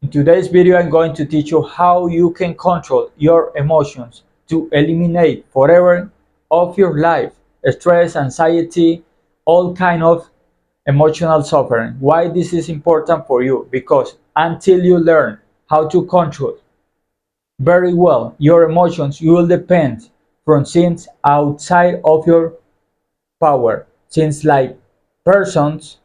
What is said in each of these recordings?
In today's video, I'm going to teach you how you can control your emotions to eliminate forever of your life stress, anxiety, all kind of emotional suffering. Why this is important for you? Because until you learn how to control very well your emotions, you will depend from things outside of your power, things like persons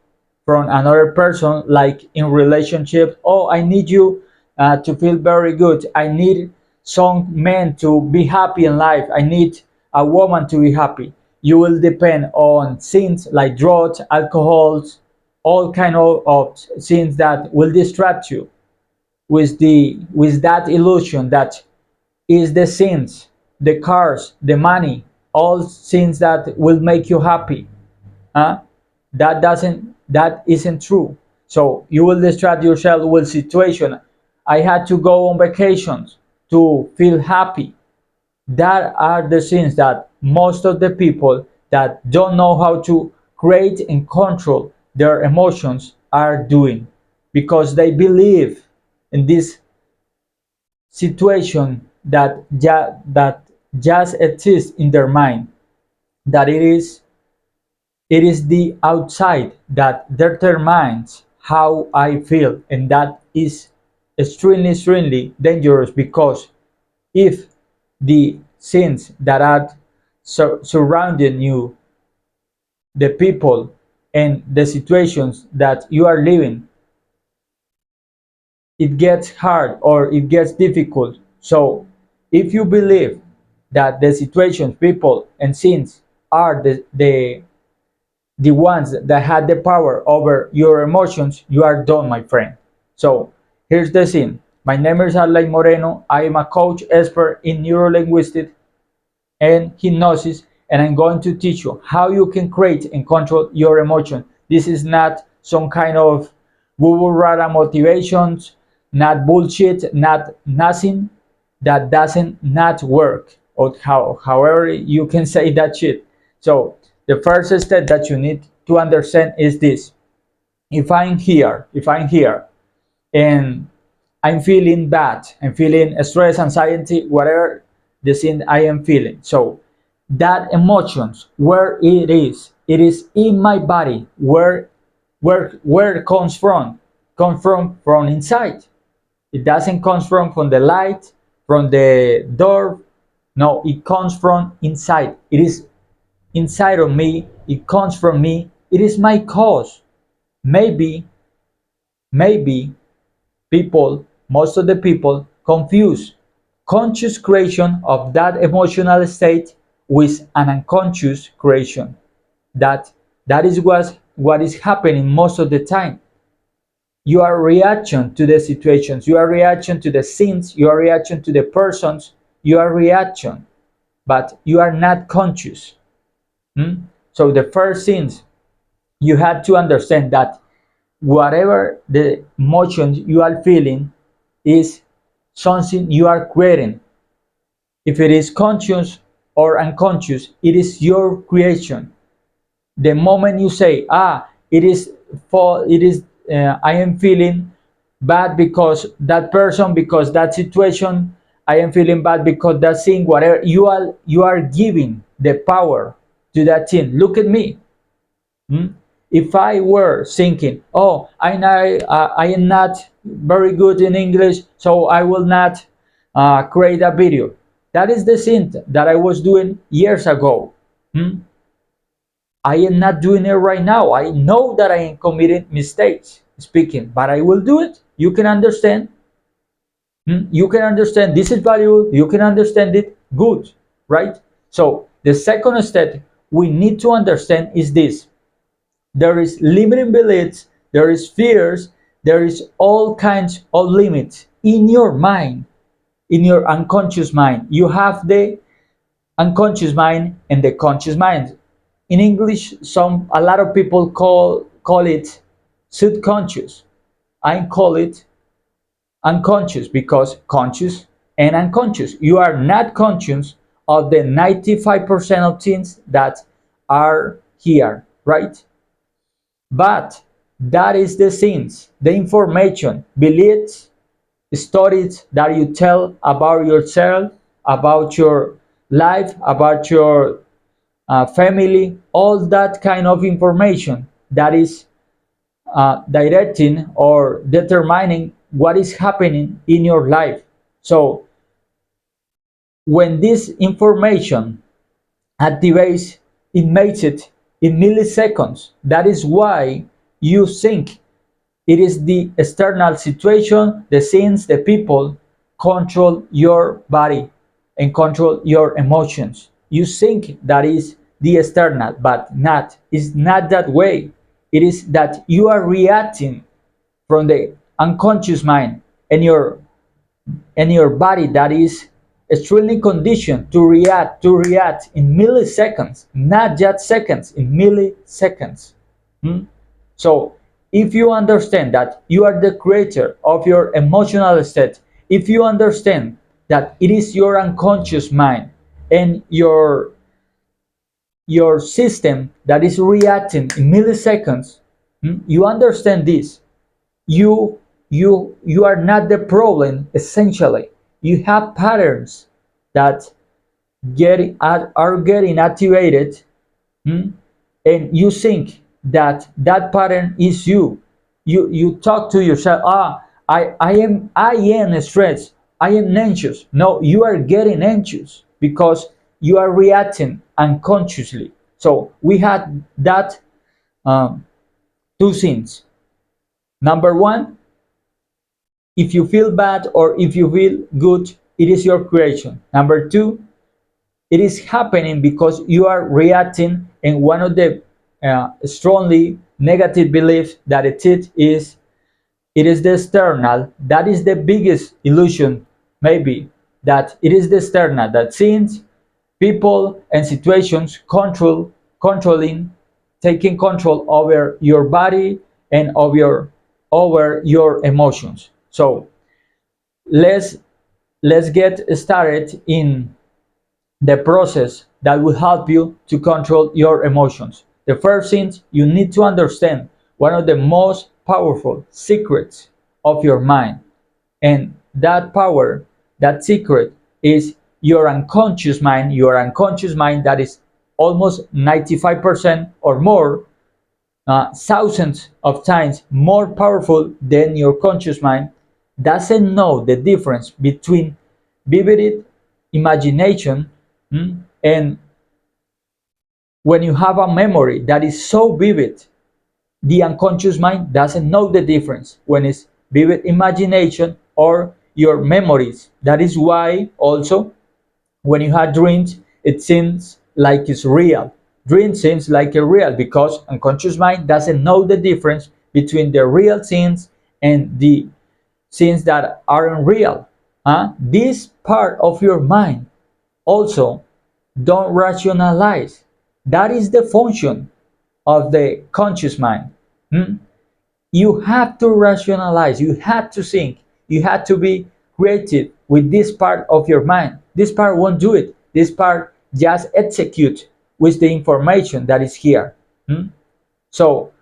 from another person, like in relationships. Oh, I need you to feel very good. I need some men to be happy in life. I need a woman to be happy. You will depend on things like drugs, alcohols, all kind of things that will distract you with that illusion that is the things, the cars, the money, all things that will make you happy. Huh? That isn't true. So you will distract yourself with situation. I had to go on vacations to feel happy. That are the things that most of the people that don't know how to create and control their emotions are doing, because they believe in this situation that just exists in their mind, that it is the outside that determines how I feel, and that is extremely dangerous, because if the things that are surrounding you, the people and the situations that you are living, it gets hard or it gets difficult. So if you believe that the situations, people and things are the ones that had the power over your emotions, you are done, my friend. So here's the thing. My name is Arley Moreno. I am a coach expert in neurolinguistics and hypnosis, and I'm going to teach you how you can create and control your emotion. This is not some kind of woo rara motivations, not bullshit, not nothing that doesn't not work, or however you can say that shit. So the first step that you need to understand is this. If I'm here and I'm feeling bad, I'm feeling stress, anxiety, whatever the thing I am feeling. So that emotions, where it is in my body. Where it comes from? Comes from inside. It doesn't come from the light, from the door. No, it comes from inside. It is inside of me. It comes from me. It is my cause. Maybe maybe people, most of the people, confuse conscious creation of that emotional state with an unconscious creation. That is what is happening most of the time. You are reaction to the situations, you are reaction to the scenes, you are reaction to the persons, you are reaction, but you are not conscious. Hmm? So the first things you have to understand that whatever the emotion you are feeling is something you are creating. If it is conscious or unconscious, it is your creation. The moment you say, I am feeling bad because that person, because that situation, I am feeling bad because that thing, whatever, you are giving the power to that thing. Look at me. Hmm? If I were thinking, oh, I am not very good in English, so I will not create a video. That is the thing that I was doing years ago. Hmm? I am not doing it right now. I know that I am committing mistakes speaking, but I will do it. You can understand. You can understand this is value. You can understand it. Good, right? So the second step we need to understand is this. There is limiting beliefs, there is fears, there is all kinds of limits in your mind, in your unconscious mind. You have the unconscious mind and the conscious mind. In English, a lot of people call it subconscious. I call it unconscious, because conscious and unconscious. You are not conscious of the 95% of things that are here, right? But that is the things, the information, beliefs, stories that you tell about yourself, about your life, about your family, all that kind of information that is directing or determining what is happening in your life. So when this information activates, it makes it in milliseconds. That is why you think it is the external situation, the scenes, the people control your body and control your emotions. You think that is the external, but not. It's not that way. It is that you are reacting from the unconscious mind, and your body that is extremely conditioned to react in milliseconds, not just seconds, in milliseconds. Hmm? So if you understand that you are the creator of your emotional state, if you understand that it is your unconscious mind and your system that is reacting in milliseconds, you understand this. You are not the problem. Essentially, you have patterns that are getting activated, hmm, and you think that that pattern is you. You talk to yourself, I am stressed, I am anxious. No, you are getting anxious because you are reacting unconsciously. So we had that, um, two things. Number one, if you feel bad or if you feel good, it is your creation. Number two, it is happening because you are reacting, and one of the strongly negative beliefs that it is the external. That is the biggest illusion, maybe, that it is the external, that since people and situations controlling, taking control over your body and over your emotions. So let's let's get started in the process that will help you to control your emotions. The first thing you need to understand, one of the most powerful secrets of your mind, and that power, that secret, is your unconscious mind that is almost 95% or more, thousands of times more powerful than your conscious mind, doesn't know the difference between vivid imagination, and when you have a memory that is so vivid. The unconscious mind doesn't know the difference when it's vivid imagination or your memories. That is why also when you have dreams, it seems like it's real. Dream seems like a real because unconscious mind doesn't know the difference between the real scenes and the scenes that aren't real. This part of your mind also don't rationalize. That is the function of the conscious mind. Hmm? You have to rationalize, you have to think, you have to be creative with this part of your mind. This part won't do it. This part just execute with the information that is here. Hmm? So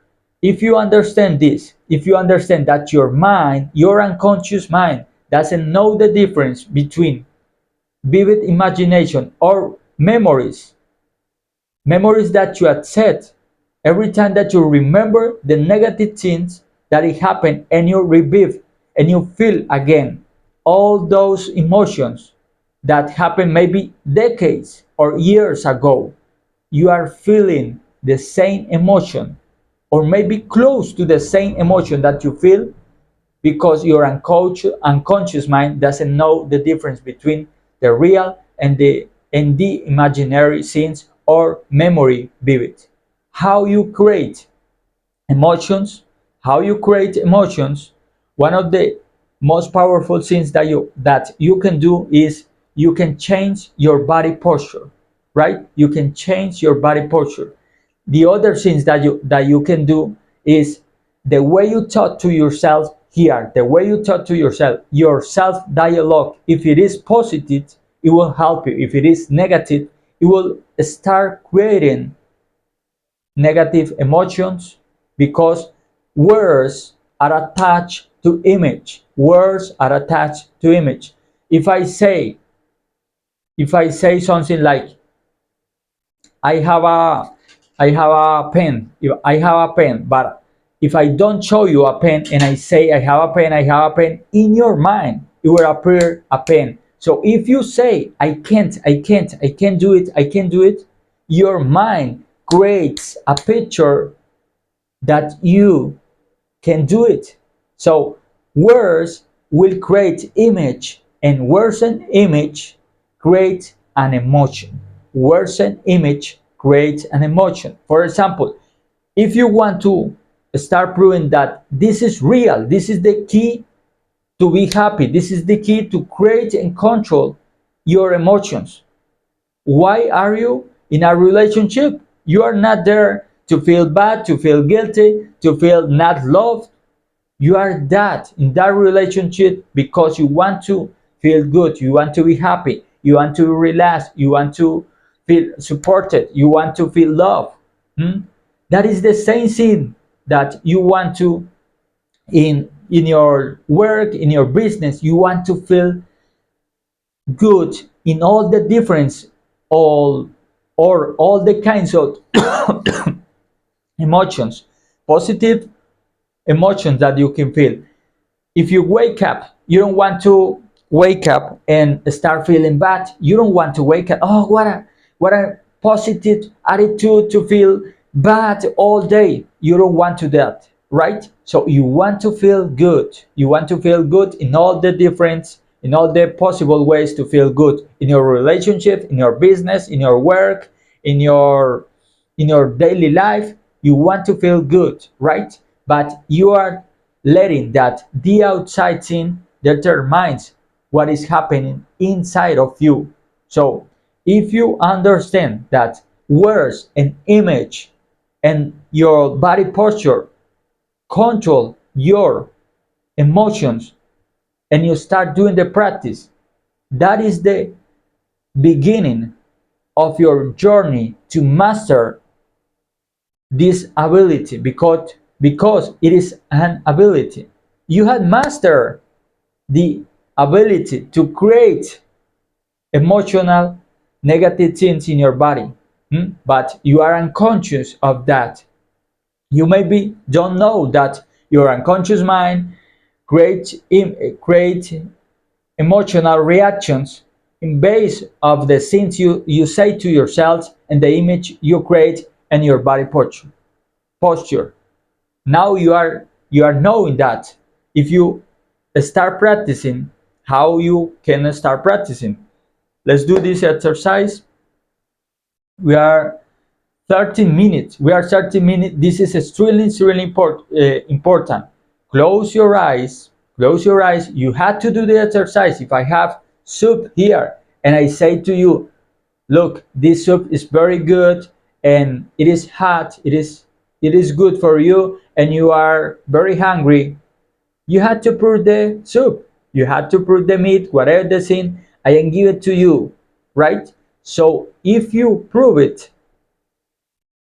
if you understand this, if you understand that your mind, your unconscious mind, doesn't know the difference between vivid imagination or memories that you had set, every time that you remember the negative things that it happened, and you revive and you feel again all those emotions that happened maybe decades or years ago, you are feeling the same emotion or maybe close to the same emotion that you feel, because your unconscious mind doesn't know the difference between the real and the imaginary scenes or memory vivid. How you create emotions, how you create emotions, one of the most powerful things that you can do is you can change your body posture, right? You can change your body posture. The other things that you can do is the way you talk to yourself here, the way you talk to yourself, your self dialogue. If it is positive, it will help you. If it is negative, it will start creating negative emotions, because words are attached to image. Words are attached to image. If I say if I say something like I have a I have a pen. If I have a pen, but if I don't show you a pen and I say I have a pen, in your mind it will appear a pen. So if you say I can't do it, I can't do it, your mind creates a picture that you can do it. So words will create image, and words and image create an emotion. Words and image create an emotion. For example, if you want to start proving that this is real, this is the key to be happy, this is the key to create and control your emotions. Why are you in a relationship? You are not there to feel bad, to feel guilty, to feel not loved. You are that in that relationship because you want to feel good, you want to be happy, you want to relax, you want to feel supported, you want to feel love. Hmm? That is the same thing that you want to in your work, in your business. You want to feel good in all the difference, all or all the kinds of emotions, positive emotions that you can feel. If you wake up, you don't want to wake up and start feeling bad. You don't want to wake up, oh, what a positive attitude to feel bad all day. You don't want to that, right? So you want to feel good. You want to feel good in all the different, in all the possible ways to feel good in your relationship, in your business, in your work, in your in your daily life. You want to feel good, right? But you are letting that the outside thing determines what is happening inside of you. So if you understand that words and image and your body posture control your emotions, and you start doing the practice, that is the beginning of your journey to master this ability, because it is an ability. You had mastered the ability to create emotional negative things in your body, but you are unconscious of that. You maybe don't know that your unconscious mind create emotional reactions in base of the things you say to yourself and the image you create and your body posture. Now you are knowing that. If you start practicing, how you can start practicing, let's do this exercise. We are 30 minutes. We are 30 minutes. This is extremely important. Close your eyes. Close your eyes. You had to do the exercise. If I have soup here and I say to you, look, this soup is very good and it is hot, it is good for you, and you are very hungry, you had to prove the soup, you had to prove the meat, whatever the thing, I can give it to you, right? So if you prove it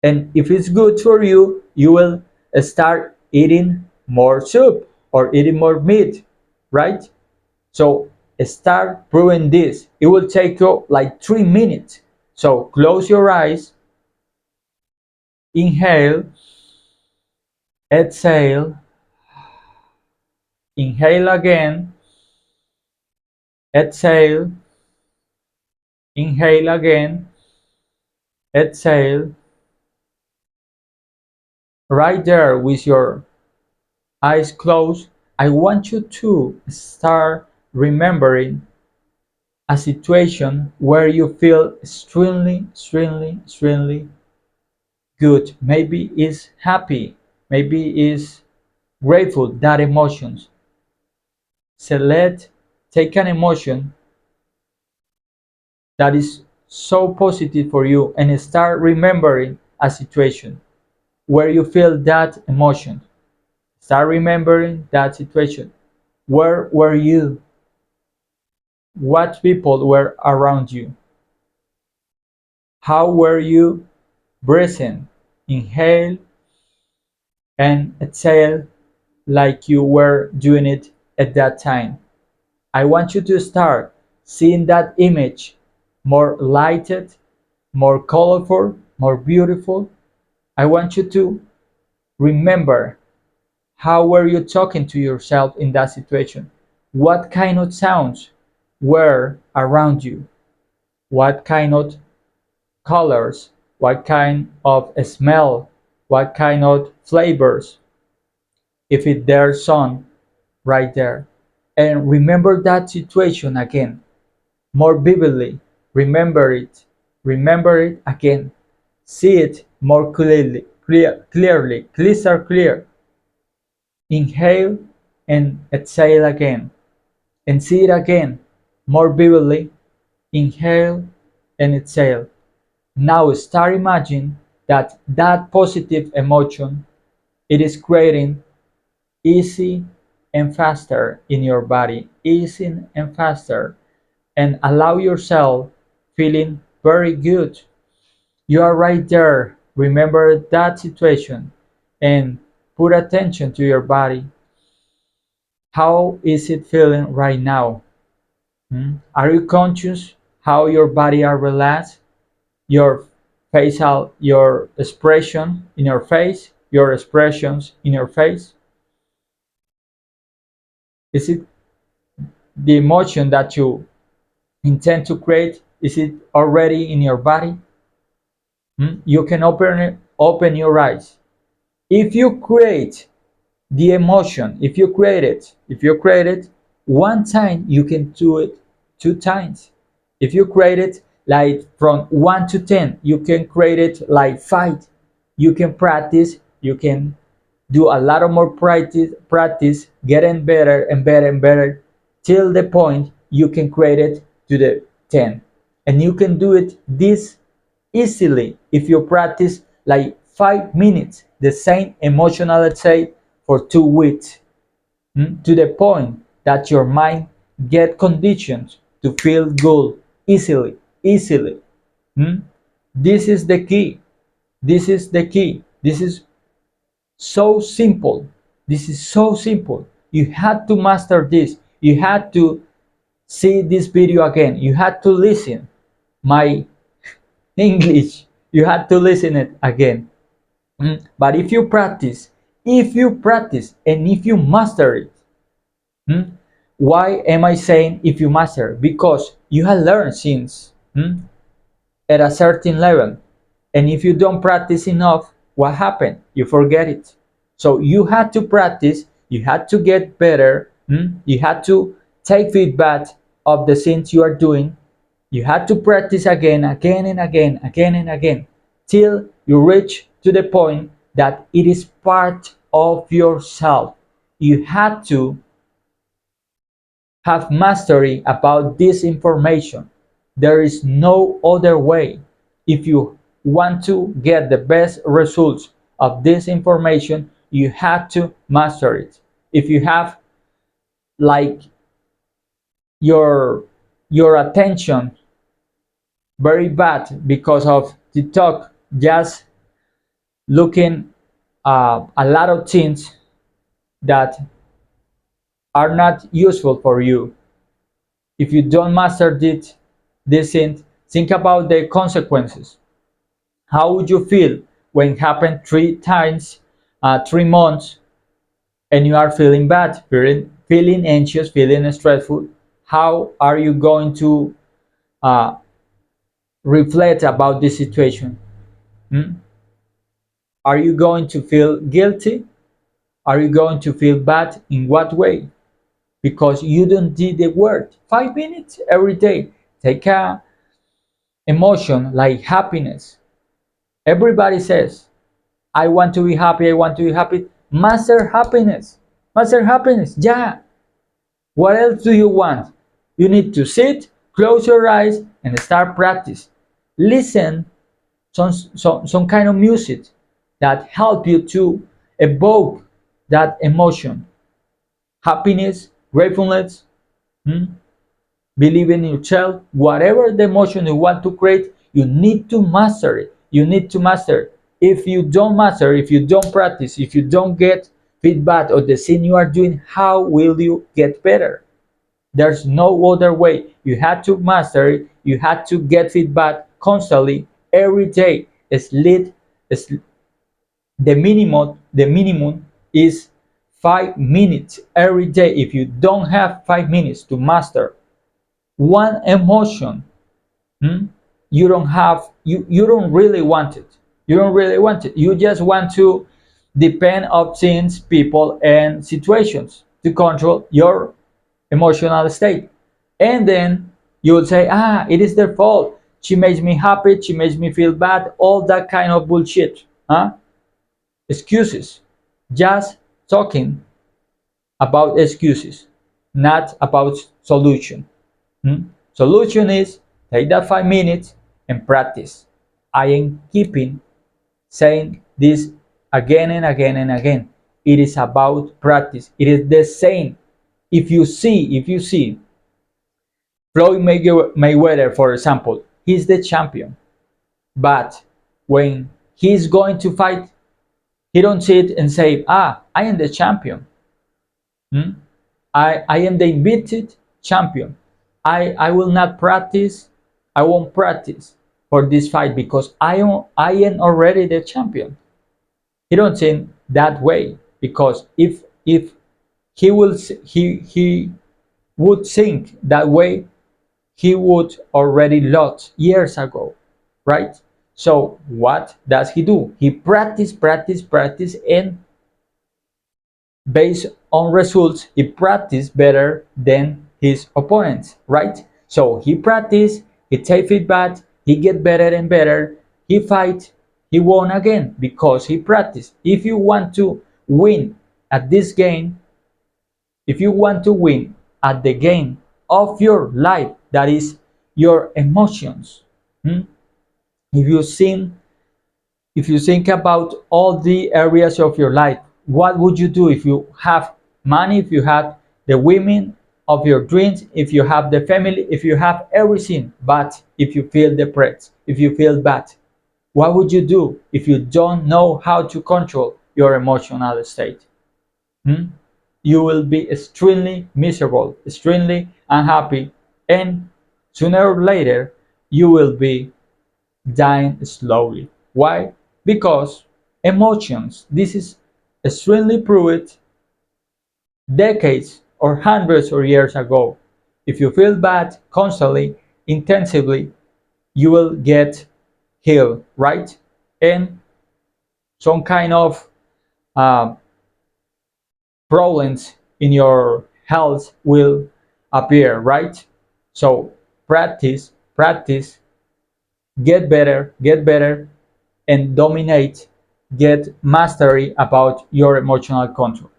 and if it's good for you, you will start eating more soup or eating more meat, right? So start proving this. It will take you like 3 minutes. So close your eyes, inhale, exhale, inhale again, exhale, inhale again, exhale. Right there with your eyes closed, I want you to start remembering a situation where you feel extremely good. Maybe is happy, maybe is grateful, that emotions. Select, take an emotion that is so positive for you and start remembering a situation where you feel that emotion. Start remembering that situation. Where were you? What people were around you? How were you breathing? Inhale and exhale like you were doing it at that time. I want you to start seeing that image more lighted, more colorful, more beautiful. I want you to remember how were you talking to yourself in that situation? What kind of sounds were around you? What kind of colors? What kind of smell? What kind of flavors? If it there's sun right there. And remember that situation again, more vividly. Remember it. Remember it again. See it more clearly, crystal clear. Inhale and exhale again. And see it again, more vividly. Inhale and exhale. Now start imagining that that positive emotion it is creating easy and faster in your body, easy and faster, and allow yourself feeling very good. You are right there. Remember that situation and put attention to your body. How is it feeling right now? Are you conscious how your body are relaxed? Your facial, your expression in your face, your expressions in your face? Is it the emotion that you intend to create? Is it already in your body? You can open your eyes. If you create the emotion, if you create it one time, you can do it two times. If you create it like from 1 to 10, you can create it like 5. You can practice, you can do a lot of more practice, getting better and better and better till the point you can create it to the 10. And you can do it this easily if you practice like 5 minutes, the same emotional, let's say, for 2 weeks, to the point that your mind get conditioned to feel good easily. mm? This is the key. This is the key. This is so simple. This is so simple. You had to master this. You had to see this video again. You had to listen my English. You had to listen it again. But if you practice and if you master it, why am I saying if you master? Because you have learned since at a certain level. And if you don't practice enough, what happened? You forget it. So you had to practice, you had to get better, you had to take feedback of the things you are doing. You had to practice again, again and again, again and again, till you reach to the point that it is part of yourself. You had to have mastery about this information. There is no other way. If you want to get the best results of this information, you have to master it. If you have like your attention very bad because of TikTok, just looking a lot of things that are not useful for you. If you don't master this thing, think about the consequences. How would you feel when it happened 3 times, 3 months, and you are feeling bad, feeling anxious, feeling stressful? How are you going to uh, reflect about this situation? Hmm? Are you going to feel guilty? Are you going to feel bad? In what way? Because you don't do the work. 5 minutes every day. Take a emotion like happiness. Everybody says, I want to be happy, I want to be happy. Master happiness. Master happiness. Yeah. What else do you want? You need to sit, close your eyes, and start practice. Listen some kind of music that help you to evoke that emotion. Happiness, gratefulness, hmm? Believing in yourself, whatever the emotion you want to create, you need to master it. You need to master it. If you don't master, if you don't practice, if you don't get feedback of the thing you are doing, how will you get better? There's no other way. You had to master it. You had to get feedback constantly every day. Sleep, the minimum is 5 minutes every day. If you don't have 5 minutes to master one emotion, hmm, you don't really want it. You don't really want it. You just want to depend on things, people, and situations to control your emotional state. And then you will say, it is their fault. She makes me happy, she makes me feel bad, all that kind of bullshit. Huh? Excuses. Just talking about excuses, not about solution. Hmm? Solution is take that 5 minutes and practice. I am keeping saying this again and again and again. It is about practice. It is the same. If you see Floyd Mayweather, for example, he's the champion. But when he's going to fight, he don't sit and say, I am the champion. Hmm? I am the invited champion. I will not practice. I won't practice for this fight because I am already the champion. He don't think that way because if he would think that way, he would already lost years ago, right? So what does he do? He practice, and based on results, he practiced better than his opponents, right? So he practiced, he take feedback, he get better and better, he fight, he won again because he practiced. If you want to win at this game, if you want to win at the game of your life, that is your emotions, hmm? if you think if you think about all the areas of your life, what would you do if you have money, if you have the women of your dreams, if you have the family, if you have everything, but if you feel depressed, if you feel bad, what would you do if you don't know how to control your emotional state? Hmm? You will be extremely miserable, extremely unhappy, and sooner or later you will be dying slowly. Why? Because emotions, this is extremely proved decades or hundreds of years ago. If you feel bad constantly, intensively, you will get healed, right? And some kind of uh, problems in your health will appear, right? So practice, get better, and dominate, get mastery about your emotional control.